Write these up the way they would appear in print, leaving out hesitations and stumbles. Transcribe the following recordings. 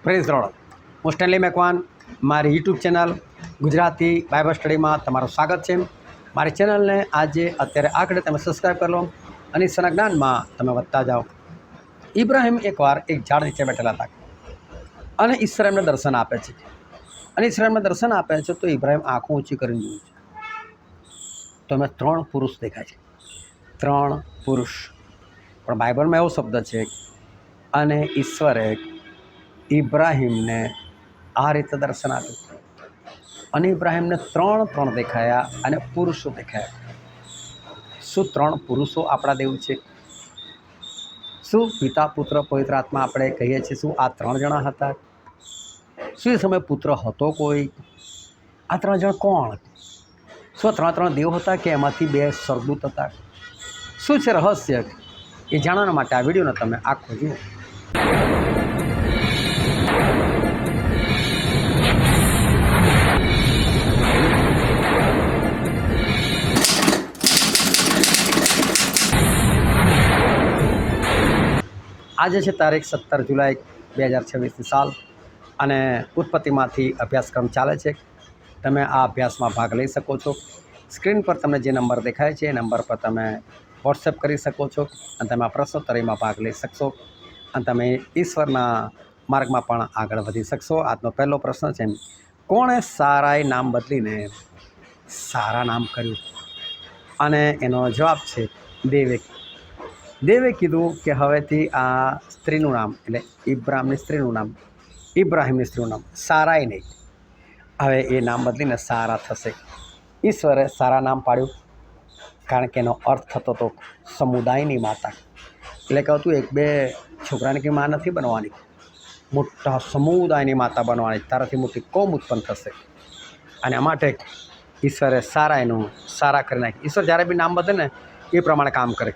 Praise road. હું Stanley Macwan, મારી YouTube channel Gujarati Bible સ્ટડીમાં તમારું સ્વાગત છે. મારી ચેનલને આજે અત્યારે આગળ તમે સબસ્ક્રાઈબ કરી લો અને ઈશ્વરના જ્ઞાનમાં તમે વધતા જાઓ. ઇબ્રાહિમ એકવાર એક ઝાડ નીચે બેઠેલા હતા અને ઈશ્વર એમને દર્શન આપે છે. અને ઈશ્વર એમને દર્શન આપે છે તો ઇબ્રાહિમ આંખો ઊંચી કરીને જોયું છે તો એમાં 3 પુરુષ દેખાય છે. 3 પુરુષ. પણ બાઇબલમાં એવો શબ્દ છે અને ઈશ્વરે ઇબ્રાહિમને આ રીતે દર્શન આપ્યું અને ઇબ્રાહિમને 3 દેખાયા અને પુરુષો દેખાયા. શું 3 પુરુષો આપણા દેવ છે? શું પિતા પુત્ર પવિત્ર આત્મા આપણે કહીએ છીએ, શું આ 3 જણા હતા? શું એ સમયે પુત્ર હતો કોઈ? આ 3 જણ કોણ? શું 3 દેવ હતા કે એમાંથી 2 સ્વર્ગદૂત હતા? શું છે રહસ્ય એ જાણવા માટે આ વિડીયોને તમે આખો જુઓ. આજે છે તારીખ 17 જુલાઈ 2026 સાલ અને ઉત્પત્તિમાંથી અભ્યાસક્રમ ચાલે છે. તમે આ અભ્યાસમાં ભાગ લઈ શકો છો. સ્ક્રીન પર તમને જે નંબર દેખાય છે એ નંબર પર તમે વોટ્સએપ કરી શકો છો અને તમે આ પ્રશ્નોત્તરીમાં ભાગ લઈ શકશો અને તમે ઈશ્વરના માર્ગમાં પણ આગળ વધી શકશો. આજનો પહેલો પ્રશ્ન છે, કોણે સારાએ નામ બદલીને સારા નામ કર્યું? અને એનો જવાબ છે દેવે. દેવે કીધું કે હવેથી આ સ્ત્રીનું નામ એટલે ઇબ્રાહિમની સ્ત્રીનું નામ, ઇબ્રાહિમની સ્ત્રીનું નામ સારાએ નહીં, હવે એ નામ બદલીને સારા થશે. ઈશ્વરે સારા નામ પાડ્યું કારણ કે એનો અર્થ થતો હતો સમુદાયની માતા. એટલે કહતું 1-2 છોકરાની કે માં નથી બનવાની, મોટા સમુદાયની માતા બનવાની, તારાથી મોટી કોમ ઉત્પન્ન થશે. અને આ માટે ઈશ્વરે સારા એનું સારા કરી નાખી. ઈશ્વર જ્યારે બી નામ બદલે ને એ પ્રમાણે કામ કરે.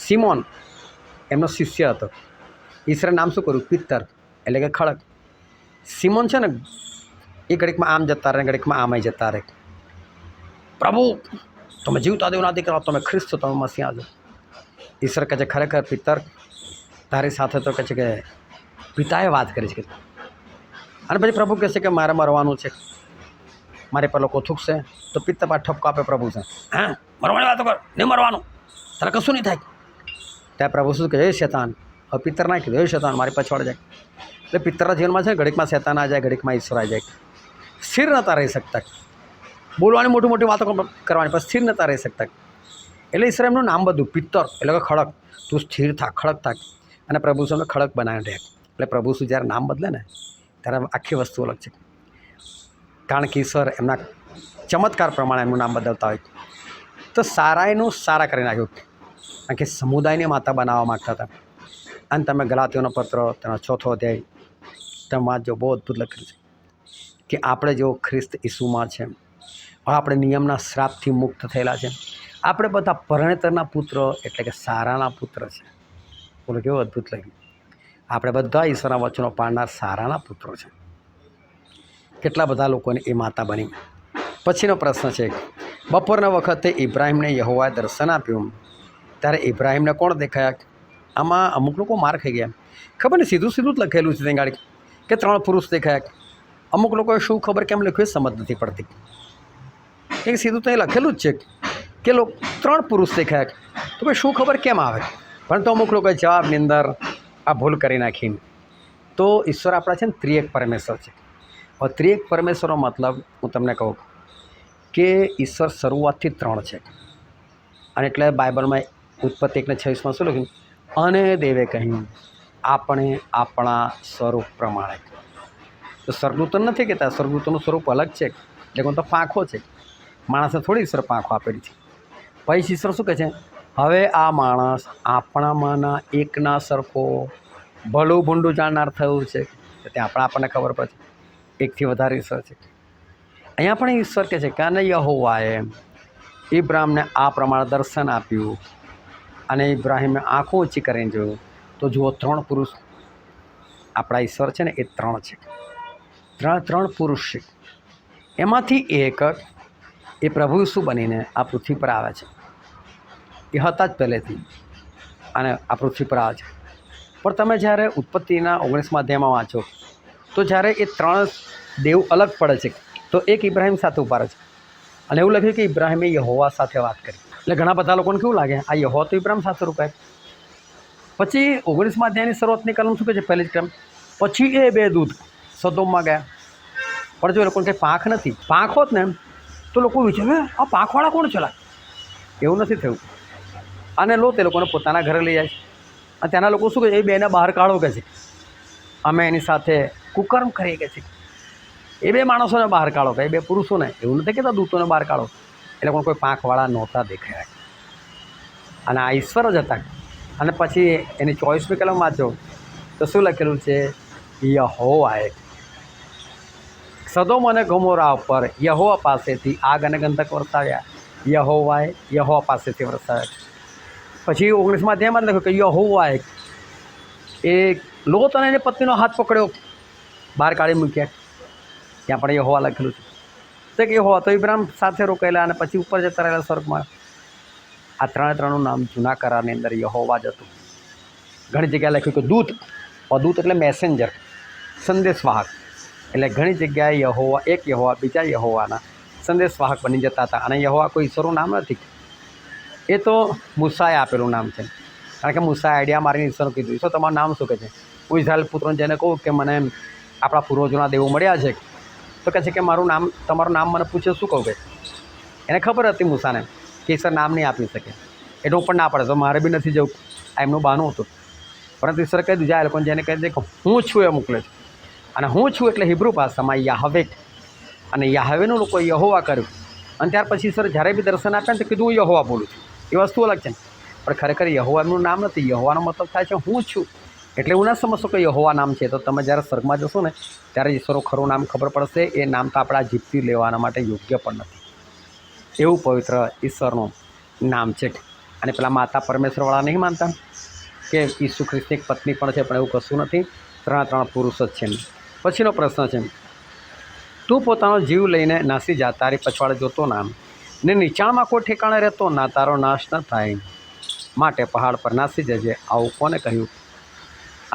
સિમોન એમનો શિષ્ય હતો. ઈશ્વરે નામ શું કર્યું? પિત્તર એટલે કે ખડક. સિમોન છે ને એ ઘડીકમાં આમ જતા રહે, ઘડીકમાં આમ જતા રહે. પ્રભુ તમે જીવતા દેવના દીકરા, તમે ખ્રિસ્ત છો, તમે મસીહા છો. ઈશ્વર કહે છે ખરેખર પિત્તર તારી સાથે તો કહે છે કે પિતાએ વાત કરી છે. અને પછી પ્રભુ કહે છે કે મારે મરવાનું છે, મારે પર લોકો થૂકશે. તો પિત્તર પાસે ઠપકો આપે પ્રભુ છે, હા મરવાની વાતો કર, નહીં મરવાનું, તારે કશું નહીં થાય. ત્યાં પ્રભુ શું કહે? એ શેતાન. હવે પિત્તર ના કીધું, એ શેતાન મારી પાછળ જાય. એટલે પિત્તરના જીવનમાં છે ને ઘડીકમાં શેતાન આ જાય, ઘડીકમાં ઈશ્વર આવી જાય. સ્થિર નહોતા રહી શકતા, બોલવાની મોટી મોટી વાતો કરવાની, પણ સ્થિર નહોતા રહી શકતા. એટલે ઈશ્વરે એમનું નામ બધું પિત્તર એટલે કે ખડક. તું સ્થિર થાક, ખડક થાક. અને પ્રભુ શું એમને ખડક બનાવી રહ્યા. એટલે પ્રભુ શું જ્યારે નામ બદલે ને ત્યારે આખી વસ્તુ અલગ છે. કારણ કે ઈશ્વર એમના ચમત્કાર પ્રમાણે એમનું નામ બદલતા હોય. તો સારાયનું સારા કરી નાખ્યું કારણ કે સમુદાયની માતા બનાવવા માગતા હતા. અને તમે ગલાતીઓનો પત્ર તેનો 4થો અધ્યાય તમે વાંચજો, બહુ અદ્ભુત લખેલું છે કે આપણે જો ખ્રિસ્ત ઈસુમાં છે, હવે આપણે નિયમના શ્રાપથી મુક્ત થયેલા છે. આપણે બધા પરણેતરના પુત્ર એટલે કે સારાના પુત્ર છે. બોલો કેવું અદ્ભુત લાગ્યું. આપણે બધા ઈશ્વરના વચનો પાડનાર સારાના પુત્રો છે. કેટલા બધા લોકોને એ માતા બની. પછીનો પ્રશ્ન છે, બપોરના વખતે ઇબ્રાહિમને યહોવાએ દર્શન આપ્યું ત્યારે ઇબ્રાહિમને કોણ દેખાયા? આમાં અમુક લોકો માર ખાઈ ગયા. ખબર નહીં, સીધું સીધું જ લખેલું છે ત્યાં ગાડી કે 3 પુરુષ દેખાયા. અમુક લોકોએ શું ખબર કેમ લખ્યું એ સમજ નથી પડતી. એક સીધું તો એ લખેલું જ છે કે 3 પુરુષ દેખાયા, તો ભાઈ શું ખબર કેમ આવે? પરંતુ અમુક લોકોએ જવાબની અંદર આ ભૂલ કરી નાખી. તો ઈશ્વર આપણા છે ને ત્રિએક પરમેશ્વર છે. હવે ત્રિએક પરમેશ્વરનો મતલબ હું તમને કહું કે ઈશ્વર શરૂઆતથી 3 છે. અને એટલે બાઇબલમાં ઉત્પત્તિ 1:26 શું લખ્યું? અને દેવે કહ્યું આપણે આપણા સ્વરૂપ પ્રમાણે. તો સ્વર્ગદૂતો નથી કહેતા, સ્વર્ગદૂતોનું સ્વરૂપ અલગ છે. એટલે તો પાંખો છે. માણસને થોડી ઈશ્વર પાંખો આપેલી છે. પછી ઈશ્વર શું કહે છે? હવે આ માણસ આપણામાંના એકના સરખો ભલું ભૂંડું જાણનાર થયું છે. ત્યાં આપણને ખબર પડે છે એકથી વધારે ઈશ્વર છે. અહીંયા પણ ઈશ્વર કહે છે કે અને યહોવાએ ઇબ્રાહિમને આ પ્રમાણે દર્શન આપ્યું અને ઇબ્રાહિમે આંખો ઊંચી કરીને જોયું તો જુઓ 3 પુરુષ આપણા ઈશ્વર છે ને એ 3 છે. 3 પુરુષ છે. એમાંથી એક એ પ્રભુ ઈસુ બનીને આ પૃથ્વી પર આવે છે. એ હતા જ પહેલેથી અને આ પૃથ્વી પર આવે છે. પણ તમે જ્યારે ઉત્પત્તિના 19મા અધ્યાયમાં વાંચો તો જ્યારે એ 3 દેવ અલગ પડે છે તો એક ઇબ્રાહિમ સાથે ઊભા રહે છે અને એવું લખ્યું કે ઇબ્રાહિમે યહોવા સાથે વાત કરી. એટલે ઘણા બધા લોકોને કેવું લાગે આ યહોવા તો ઇબ્રાહિમ સાથે રોકાય. પછી 19મા અધ્યાયની શરૂઆતની કલમ શું કહે છે? પહેલી જ કલમ, પછી એ 2 દૂત સદોમમાં ગયા. પણ જો એ લોકોને કંઈ પાંખ નથી, પાંખ હોત ને તો લોકો વિચારે આ પાંખવાળા કોણ ચલા? એવું નથી થયું. અને લોત એ લોકોને પોતાના ઘરે લઈ જાય છે અને ત્યાંના લોકો શું કહે છે? એ 2ને બહાર કાઢો કહે છે. અમે એની સાથે કુકર્મ કરીએ કે છે. એ 2 માણસોને બહાર કાઢો, એ 2 પુરુષોને. એવું નથી કહેતા દૂતોને બહાર કાઢો. એ લોકોને કોઈ પાંખવાળા નહોતા દેખાયા અને આ ઈશ્વર જ હતા. અને પછી એની 24મી કલમ વાંચો તો શું લખેલું છે? યહોવાએ સદોમ અને ગોમોરા ઉપર યહોવા પાસેથી આગ અને ગંધક વરસાવ્યા. યહોવા પાસેથી વરસાવ્યા. પછી 19મા અધ્યાયમાં લખ્યું કે યહોવાએ એ લોત અને એની પત્નીનો હાથ પકડ્યો, બહાર કાઢી મૂક્યા. ત્યાં પણ યહોવા લખેલું છે કે યહોવા તો ઇબ્રાહિમ સાથે રોકાયેલા અને પછી ઉપર જતા રહેલા સ્વર્ગમાં. આ 3નું નામ જૂના કરારની અંદર યહોવા જ હતું. ઘણી જગ્યાએ લખ્યું કે દૂત, દૂત એટલે મેસેન્જર, સંદેશવાહક. એટલે ઘણી જગ્યાએ યહોવા, એક યહોવા બીજા યહોવાના સંદેશવાહક બની જતા હતા. અને યહોવા કોઈ ઈશ્વરનું નામ નથી, એ તો મૂસાએ આપેલું નામ છે. કારણ કે મૂસાએ આઈડિયા મારીને ઈશ્વરનું કીધું, ઈશ્વર તમારું નામ શું કહે છે? હું ઇઝરાયલ પુત્રોને જેને કહું કે મને આપણા પૂર્વજોના દેવો મળ્યા છે તો કહે છે કે તમારું નામ મને પૂછે શું કહું? કે એને ખબર હતી મૂસાને કે ઈશ્વર નામ નહીં આપી શકે, એટલે હું પણ ના પડે તો મારે બી નથી જવું, આ એમનું બહાનું હતું. પરંતુ ઈશ્વર કહી દીધું આ લોકોને, જેને કહી દે કે હું છું એ મોકલે છે. અને હું છું એટલે હિબ્રુ ભાષામાં યાહવે, અને યાહવેનું લોકો યહોવા કર્યું. અને ત્યાર પછી ઈશ્વર જ્યારે બી દર્શન આપ્યા ને તો કીધું હું યહોવા બોલું છું. એ વસ્તુ અલગ છે. પણ ખરેખર યહોવા એમનું નામ નથી. યહોવાનો મતલબ થાય છે હું છું. એટલે એવું ના સમજશો કે યહોવા નામ છે. તો તમે જ્યારે સ્વર્ગમાં જશો ને ત્યારે ઈશ્વરો ખરું નામ ખબર પડશે. એ નામ તો આપણા જીભથી લેવાના માટે યોગ્ય પણ નથી. એવું પવિત્ર ઈશ્વરનું નામ છે. અને પેલા માતા પરમેશ્વરવાળા નહીં માનતા કે ઈસુ ખ્રિસ્તની એક પત્ની પણ છે, પણ એવું કશું નથી. 3 પુરુષ જ છે. પછીનો પ્રશ્ન છે, તું પોતાનો જીવ લઈને નાસી જા, તારી પછવાડે જોતો ના, ને નીચાણમાં કોઈ ઠેકાણે રહેતો ના, તારો નાશ ન થાય, માટે પહાડ પર નાસી જજે. આવું કોને કહ્યું?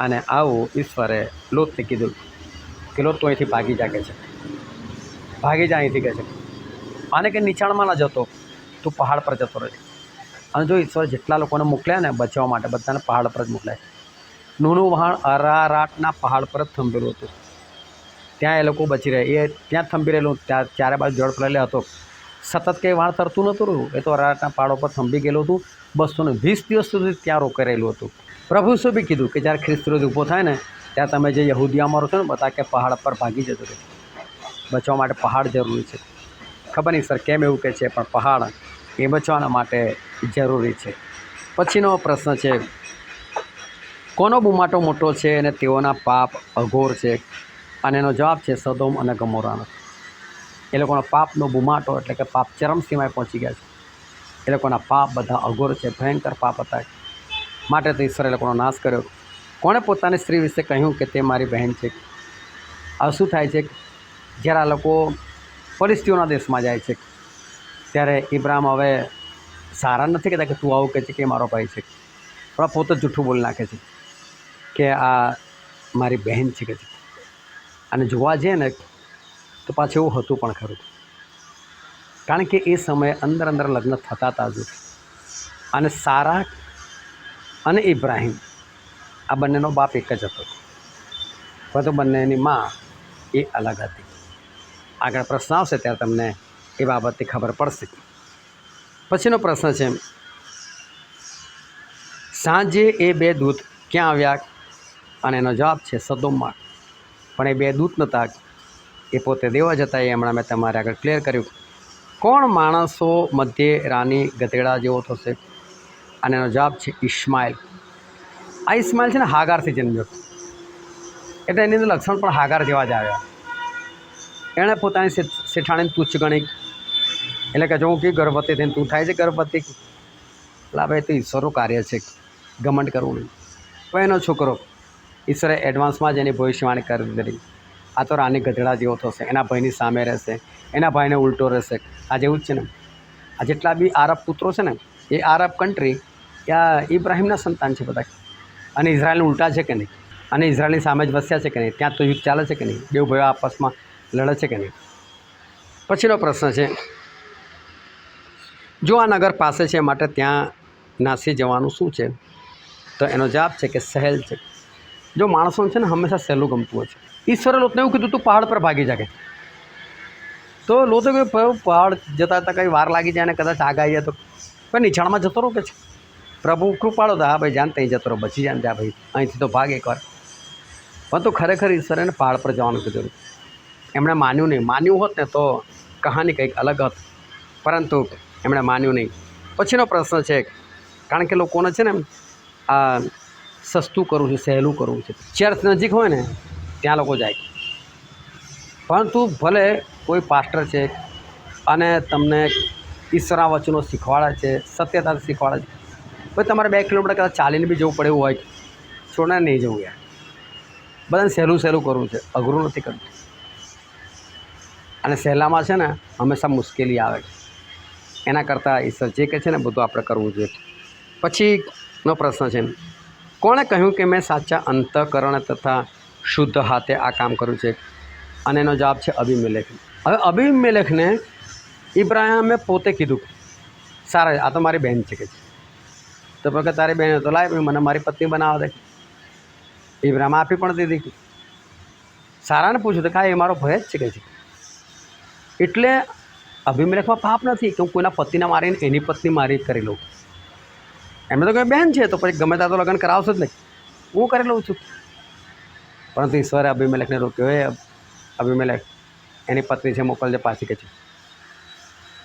અને આવું ઈશ્વરે લોતને કીધું કે લોત તું અહીંથી ભાગી જા કે છે, ભાગી જા અહીંથી કે છે. અને કે નીચાણમાં ન જતો, તું પહાડ પર જતો રહેજે. અને જો ઈશ્વર જેટલા લોકોને મોકલ્યા ને બચવા માટે, બધાને પહાડ પર જ મોકલાય. નૂનું વહાણ અરારાટના પહાડ પર જ થંભેલું હતું. ત્યાં એ લોકો બચી રહે. એ ત્યાં થંભી રહેલું, ત્યાં ચારે બાજુ જળ ફરેલો હતો. સતત કંઈ વહાણ તરતું નહોતું રહ્યું. એ તો અરારાટના પહાડો પર થંભી ગયેલું હતું. 220 દિવસ સુધી ત્યાં રોકાઈ રહેલું હતું. પ્રભુ શું બી કીધું કે જ્યારે ખ્રિસ્ત વિરોધ ઊભો થાય ને ત્યાં તમે જે યહૂદીયા મારો છો ને બધા કે પહાડ પર ભાગી જતો રહે. બચવા માટે પહાડ જરૂરી છે. ખબર નહીં સર કેમ એવું કહે છે, પણ પહાડ એ બચવાના માટે જરૂરી છે. પછીનો પ્રશ્ન છે, કોનો બુમાટો મોટો છે અને તેઓના પાપ અઘોર છે? અને એનો જવાબ છે સદોમ અને ગમોરાનો. એ લોકોના પાપનો બુમાટો એટલે કે પાપ ચરમસીમાએ પહોંચી ગયા છે. એ લોકોના પાપ બધા અઘોર છે, ભયંકર પાપ હતા. માટે તો ઈશ્વરે એ લોકોનો નાશ કર્યો. કોણે પોતાની સ્ત્રી વિશે કહ્યું કે તે મારી બહેન છે? આ શું થાય છે? જ્યારે આ લોકો ફલિસ્તીઓના દેશમાં જાય છે ત્યારે ઇબ્રાહિમ હવે સારા નથી કહેતા કે તું આવું કહે છે કે મારો ભાઈ છે, પણ પોતે જ જૂઠું બોલી નાખે છે કે આ મારી બહેન છે કે છે. અને જોવા જઈએ ને તો પાછું એવું હતું પણ ખરું, કારણ કે એ સમયે અંદર લગ્ન થતા હતા હજુ. અને સારા અને ઇબ્રાહિમ આ બંનેનો બાપ એક જ હતો, પરંતુ બંનેની મા એ અલગ હતી. આગળ પ્રશ્ન આવશે ત્યારે તમને એ બાબતની ખબર પડશે. પછીનો પ્રશ્ન છે, સાંજે એ 2 દૂત ક્યાં આવ્યા? અને એનો જવાબ છે સદોમમાં. પણ એ 2 દૂત નહોતા, એ પોતે દેવ જ હતા. એ હમણાં મેં તમારે આગળ ક્લિયર કર્યું. કોણ માણસો મધ્યે રાની ગધેડા જેવો થશે? અને એનો જવાબ છે ઇસ્માઇલ. આ ઇસ્માઇલ છે ને હાગારથી જન્મ્યો, એટલે એની અંદર લક્ષણ પણ હાગાર જેવા જ આવ્યા. એણે પોતાની શેઠાણીને તુચ્છ ગણી, એટલે કે જો હું કે ગર્ભવતી થઈને તું થાય છે ગર્ભવતી, એટલે ભાઈ તો ઈશ્વરનું કાર્ય છે, ઘમંડ કરવું નહીં. પણ એનો છોકરો ઈશ્વરે એડવાન્સમાં જ એની ભવિષ્યવાણી કરી દીધી. આ તો રાની ગધેડા જેવો થશે, એના ભાઈની સામે રહેશે, એના ભાઈને ઉલટો રહેશે. આ જેવું જ છે ને. આ જેટલા બી આરબ પુત્રો છે ને એ આરબ કન્ટ્રી ત્યાં ઇબ્રાહિમના સંતાન છે બધા, અને ઇઝરાયલનું ઉલટા છે કે નહીં? અને ઇઝરાયલની સામે જ વસ્યા છે કે નહીં, ત્યાં તો યુદ્ધ ચાલે છે કે નહીં, બે ભાઈઓ આપસમાં લડે છે કે નહીં. પછીનો પ્રશ્ન છે, જો આ નગર પાસે છે માટે ત્યાં નાસી જવાનું શું છે? તો એનો જવાબ છે કે સહેલ છે. જો માણસોને છે ને હંમેશા સહેલું ગમતું હોય છે. ઈશ્વરે લોતને એવું કીધું તું પહાડ પર ભાગી જાગે, તો લોતો કે પહાડ જતા હતા કંઈ વાર લાગી જાય ને કદાચ આગ આવી જાય તો પણ નીચાણમાં જતો રહો કે છે. પ્રભુ કૃપાળો તો હા ભાઈ જાન ત્યાં જતો રહો, બચી જાય ને જા ભાઈ, અહીંથી તો ભાગ એકવાર. પણ તો ખરેખર ઈશ્વરે એને પહાડ પર જવાનું કીધું. એમણે માન્યું નહીં. માન્યું હોત ને તો કહાની કંઈક અલગ હોત, પરંતુ એમણે માન્યું નહીં. પછીનો પ્રશ્ન છે, કારણ કે લોકોને છે ને આ સસ્તું કરવું છે, સહેલું કરવું છે. ચર્ચ નજીક હોય ને ત્યાં લોકો જાય, પરંતુ ભલે કોઈ પાસ્ટર છે અને તમને ઈશ્વરના વચનો શીખવાડે છે, સત્યતાથી શીખવાડે છે, ભાઈ તમારે 2 કિલોમીટર કદાચ ચાલીને બી જવું પડે એવું હોય, છોડને નહીં જવું યાર. બધાને સહેલું સહેલું કરવું છે, અઘરું નથી કરવું. અને સહેલામાં છે ને હંમેશા મુશ્કેલી આવે છે. એના કરતાં ઈશ્વર જે કહે છે ને બધું આપણે કરવું જોઈએ. પછીનો પ્રશ્ન છે, કોણે કહ્યું કે મેં સાચા અંતઃકરણ તથા શુદ્ધ હાથે આ કામ કર્યું છે? અને એનો જવાબ છે અબીમેલેખ. હવે અબીમેલેખને ઇબ્રાહિમે પોતે કીધું, સારા આ તો મારી બહેન છે કે છે. તો કે તારી બહેન તો લાય મને મારી પત્ની બનાવવા દે. ઇબ્રાહિમ આપી પણ દીધી. સારાને પૂછ્યું તો કાંઈ એ મારો ભય જ છે કે છે. એટલે અભિમેલેખમાં પાપ નથી કે હું કોઈના પતિને મારીને એની પત્ની મારી કરી લઉં. એમને તો કોઈ બહેન છે તો પછી ગમે ત્યાં તો લગ્ન કરાવશે જ નહીં, હું કરી લઉં છું. પરંતુ ઈશ્વરે અભિમેલેખને રોક્યો, એ અભિમેલેખ એની પત્ની છે મોકલજે પાછી કે છે.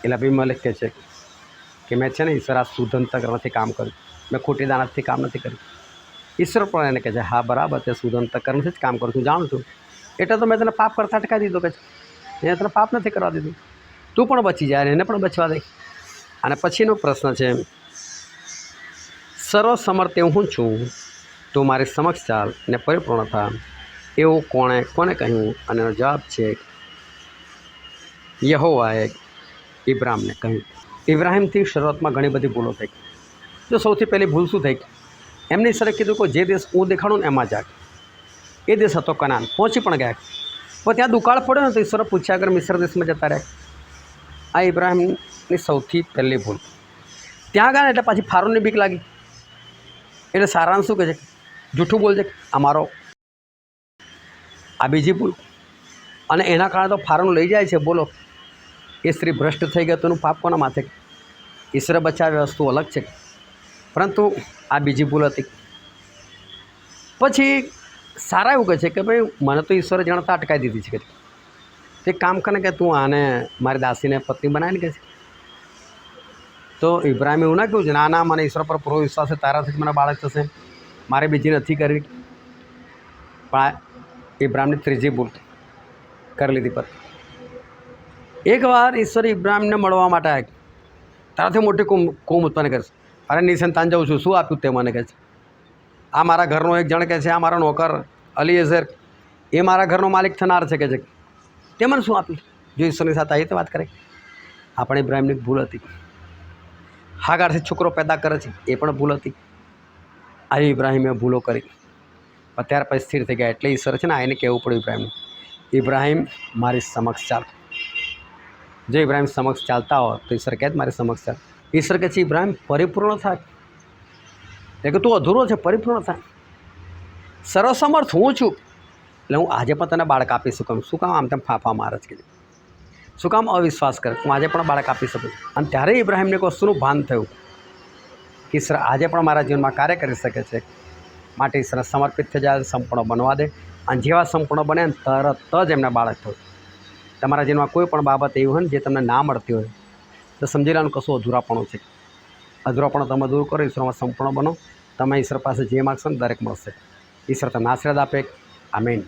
એટલે અભિમેલેખ કહે છે કે મેં છે ને ઈશ્વર આ શુદ્ધ અંતઃકરણથી કામ કર્યું, મેં ખોટી દાનતથી કામ નથી કર્યું. ઈશ્વર પણ એને કહે છે હા બરાબર તે શુદ્ધ અંતઃકરણથી જ કામ કરું છું, જાણું છું. એટલે તો મેં તને પાપ કરતા અટકાવી દીધો કે છે, એને તને પાપ નથી કરવા દીધું. તું પણ બચી જાય, એને પણ બચવા દે. અને પછીનો પ્રશ્ન છે, સર્વસમર્થ હું છું, તું મારી સમક્ષ ચાલ ને પરિપૂર્ણ થા, એવું કોને કહ્યું? અને એનો જવાબ છે યહોવાએ ઇબ્રાહિમને કહ્યું. ઇબ્રાહિમથી શરૂઆતમાં ઘણી બધી ભૂલો થઈ. જો સૌથી પહેલી ભૂલ શું થઈ? એમને ઈશ્વરે કીધું કે જે દેશ હું દેખાડું ને એમાં જા. એ દેશ હતો કનાન, પહોંચી પણ ગયા. પણ ત્યાં દુકાળ પડ્યો ને તો ઈશ્વરે પૂછ્યા આગળ મિસ્ર દેશમાં જતા રહ્યા. આ ઇબ્રાહિમની સૌથી પહેલી ભૂલ. ત્યાં ગયા ને એટલે પાછી ફારૂનની બીક લાગી. એટલે સારાંશ શું કહે છે? જૂઠું બોલ છે અમારો. આ બીજી ભૂલ. અને એના કારણે તો ફારૂન લઈ જાય છે. બોલો, એ સ્ત્રી ભ્રષ્ટ થઈ ગઈ તો એનું પાપ કોના માથે? ઈશ્વરે બચાવ્યા વસ્તુ અલગ છે, પરંતુ આ બીજી ભૂલ હતી. પછી સારા એવું કહે છે કે ભાઈ મને તો ઈશ્વરે જાણતા અટકાવી દીધી છે. તે કામ કરે કે તું આને મારી દાસીને પત્ની બનાવીને કહે છે. તો ઇબ્રાહિમ એવું ના કહ્યું છે ના ના મને ઈશ્વર પર પૂરો વિશ્વાસ છે, તારાથી જ મને બાળક થશે, મારે બીજી નથી કરવી. પણ ઇબ્રાહિમની ત્રીજી ભૂલ કરી લીધી. પર એકવાર ઈશ્વર ઇબ્રાહિમને મળવા માટે આવ્યા, તારાથી મોટી કોમ ઉત્પન્ન કરશે. અરે નિસંતાન જાઉં છું, શું આપ્યું તે મને કહે છે? આ મારા ઘરનો એક જણ કહે છે, આ મારો નોકર અલીએઝર, એ મારા ઘરનો માલિક થનાર છે કે છે, તે મને શું આપ્યું? જો ઈશ્વરની સાથે આવી તો વાત કરે. આ પણ ઇબ્રાહિમની ભૂલ હતી. હાગારથી છોકરો પેદા કરે છે, એ પણ ભૂલ હતી. આવી ઇબ્રાહિમે ભૂલો કરી. ત્યાર પછી સ્થિર થઈ ગયા. એટલે ઈશ્વર છે ને એને કહેવું પડ્યું ઇબ્રાહિમને, ઇબ્રાહિમ મારી સમક્ષ ચાલ. જો ઇબ્રાહિમ સમક્ષ ચાલતા હોય તો ઈશ્વર કહે મારી સમક્ષ ચાલ. ઈશ્વર કહે છે ઇબ્રાહિમ પરિપૂર્ણ થાય. એટલે કે તું અધૂરો છે, પરિપૂર્ણ થાય. સર્વસમર્થ હું છું, એટલે હું આજે પણ તને બાળક આપી શકું. શું કામ આમ તેમ ફાફા મારે છે? શું કામ અવિશ્વાસ કરે? હું આજે પણ બાળક આપી શકું. અને ત્યારે ઇબ્રાહિમને એક વસ્તુનું ભાન થયું કે ઈશ્વર આજે પણ મારા જીવનમાં કાર્ય કરી શકે છે. માટે ઈશ્વર સમર્પિત થઈ જાય, સંપૂર્ણ બનવા દે. અને જેવા સંપૂર્ણ બને ને તરત જ એમને બાળક થયું. તમારા જીવનમાં કોઈ પણ બાબત એવી હોય ને જે તમને ના મળતી હોય તો સમજી લેવાનું કશું અધૂરાપણું છે. અધૂરાપણું તમે દૂર કરો, ઈશ્વરમાં સંપૂર્ણ બનો. તમે ઈશ્વર પાસે જે માગશો ને દરેક મળશે. ઈશ્વર તમને આશીર્વાદ આપે. આમીન.